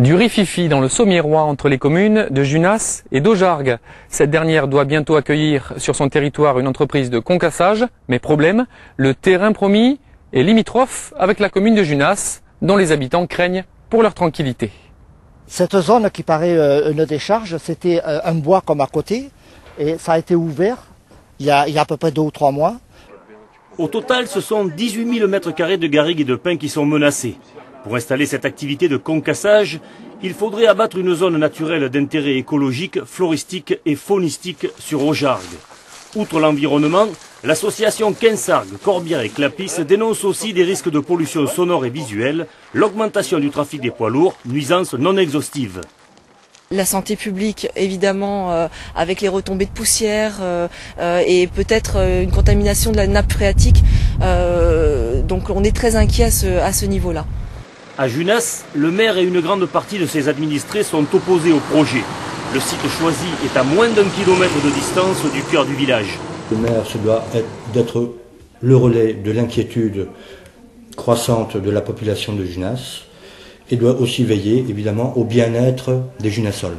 Du rififi dans le Sommiérois entre les communes de Junas et d'Aujargues. Cette dernière doit bientôt accueillir sur son territoire une entreprise de concassage, mais problème, le terrain promis est limitrophe avec la commune de Junas, dont les habitants craignent pour leur tranquillité. Cette zone qui paraît une décharge, c'était un bois comme à côté, et ça a été ouvert il y a à peu près 2 ou 3 mois. Au total, ce sont 18 000 mètres carrés de garrigues et de pins qui sont menacés. Pour installer cette activité de concassage, il faudrait abattre une zone naturelle d'intérêt écologique, floristique et faunistique sur Aujargues. Outre l'environnement, l'association Quensargues, Corbières et Clapis dénonce aussi des risques de pollution sonore et visuelle, l'augmentation du trafic des poids lourds, nuisances non exhaustives. La santé publique, évidemment, avec les retombées de poussière et peut-être une contamination de la nappe phréatique. Donc on est très inquiet à ce niveau-là. À Junas, le maire et une grande partie de ses administrés sont opposés au projet. Le site choisi est à moins d'1 kilomètre de distance du cœur du village. Le maire se doit d'être le relais de l'inquiétude croissante de la population de Junas et doit aussi veiller évidemment au bien-être des Junassols.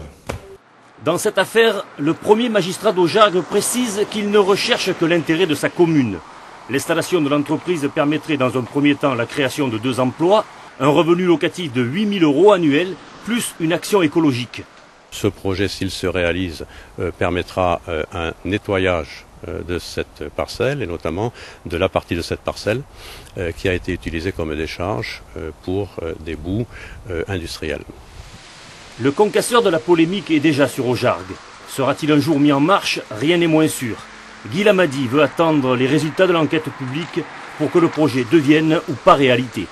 Dans cette affaire, le premier magistrat d'Aujargues précise qu'il ne recherche que l'intérêt de sa commune. L'installation de l'entreprise permettrait dans un premier temps la création de 2 emplois, un revenu locatif de 8 000 € annuels, plus une action écologique. Ce projet, s'il se réalise, permettra un nettoyage de cette parcelle et notamment de la partie de cette parcelle qui a été utilisée comme décharge pour des boues industrielles. Le concasseur de la polémique est déjà sur Aujargues. Sera-t-il un jour mis en marche? Rien n'est moins sûr. Guy Lamadi veut attendre les résultats de l'enquête publique pour que le projet devienne ou pas réalité.